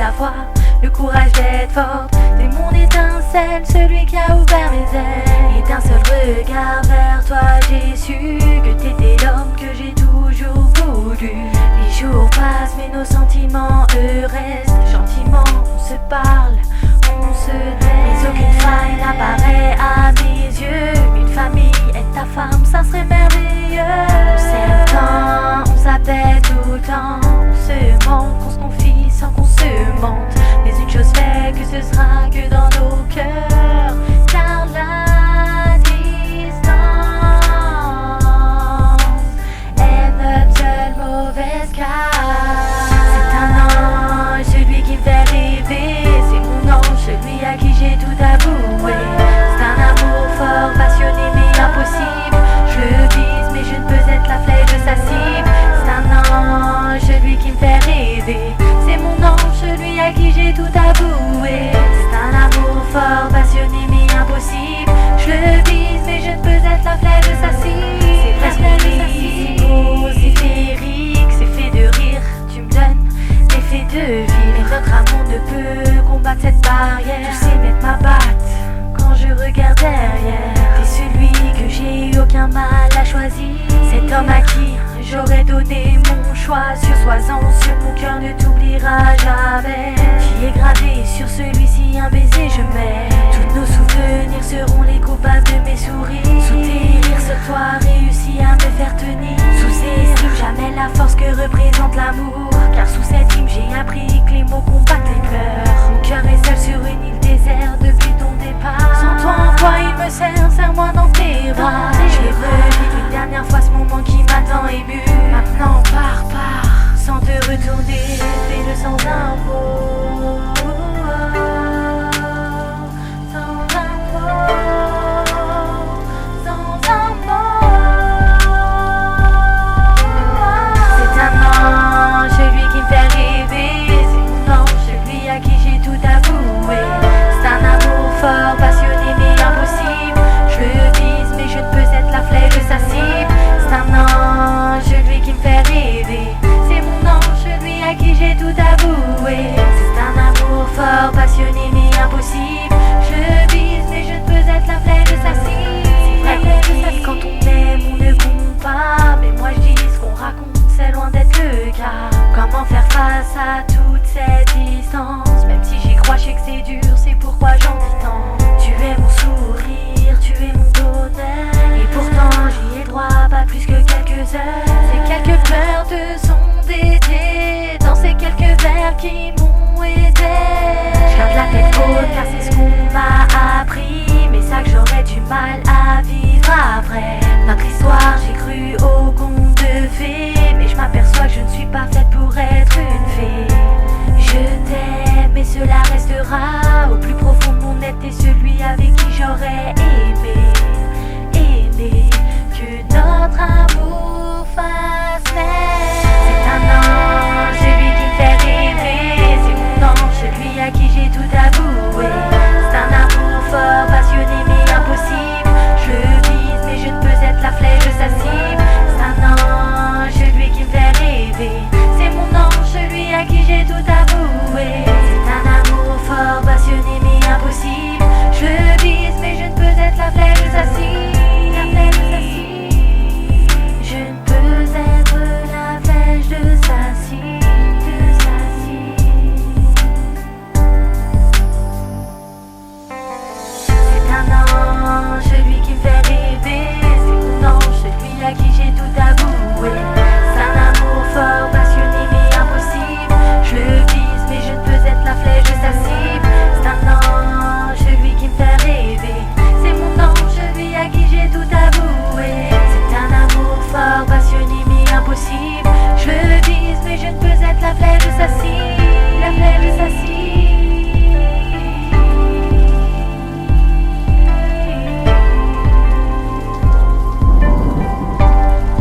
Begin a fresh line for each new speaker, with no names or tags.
d'avoir le courage d'être forte. T'es mon étincelle, celui qui a ouvert mes ailes. Et d'un seul regard vers toi j'ai su que t'étais l'homme que j'ai toujours voulu. Les jours passent mais nos sentiments eux restent. Gentiment on se parle, on se laisse. Mais aucune faille n'apparaît à mes yeux. Une famille est ta femme, ça serait merveilleux. On s'aime tant, on s'appelle tout le temps. On se manque, on se confie sans qu'on se mente. Mais une chose fait que ce sera que dans nos cœurs. Car la distance est notre seule mauvaise carte. C'est un ange, celui qui me fait rêver. C'est mon ange, celui à qui j'ai tout avoué. C'est un amour fort, passionné mais impossible. Je le vise mais je ne peux être la flèche de sa cible. C'est un ange, celui qui me fait rêver. C'est mon ange, celui à qui j'ai tout avoué. C'est un amour fort, passionné mais impossible. Je le vise mais je ne peux être la flèche de sa cible. C'est presque si beau, c'est féerique, c'est fait de rire. Tu me donnes l'effet de vie. Mais notre amour ne peut combattre cette barrière. Tu sais mettre ma batte quand je regarde derrière. T'es celui que j'ai eu aucun mal à choisir. Cet homme à qui j'aurais donné mon choix. Sois-en sûr, mon cœur ne t'oubliera jamais. Qui est gravé sur celui-ci, un baiser je mets. Tous nos souvenirs seront les coupables de mes sourires. Sous tes rires, seul toi réussis à me faire tenir. Sous-estime jamais la force que représente l'amour. Car sous cette hymne j'ai appris que les mots combattent les peurs. Mon cœur est seul sur une île déserte depuis ton départ. Sans toi en quoi il me serre-moi dans tes bras. J'ai revu une dernière fois ce moment qui m'a tant ému. Maintenant pars, sans te retourner, fais-le sans un mot. Sans un mot, sans un mot. C'est un ange, celui qui me fait rêver. C'est mon ange, celui à qui j'ai tout avoué. C'est un amour fort, passionné mais impossible. Je le vise mais je ne peux être la flèche de sa cible. C'est un ange, celui qui me fait rêver. C'est mon ange, celui à qui j'ai tout avoué. C'est un amour fort, passionné mais impossible. Je le vise mais je ne peux être la flèche de sa cible. C'est vrai qu'on dit quand on aime on ne compte pas. Mais moi je dis ce qu'on raconte c'est loin d'être le cas. Comment faire face à toute cette distance? Même si j'y crois, je sais que c'est dur, c'est pourquoi j'en dis tant. Tu es mon sourire, tu es mon bonheur. Et pourtant j'y ai droit pas plus que quelques heures. Ces quelques pleurs de son d'été, dans ces quelques vers qui m'ont aidé. Je garde la tête haute car c'est ce qu'on m'a appris. Mais ça que j'aurais du mal à vivre après. Notre histoire j'ai cru au conte de fées. Mais je m'aperçois que je ne suis pas faite pour être une fée. Je t'aime et cela restera. Au plus profond de mon être, t'es celui avec qui j'aurais aimé.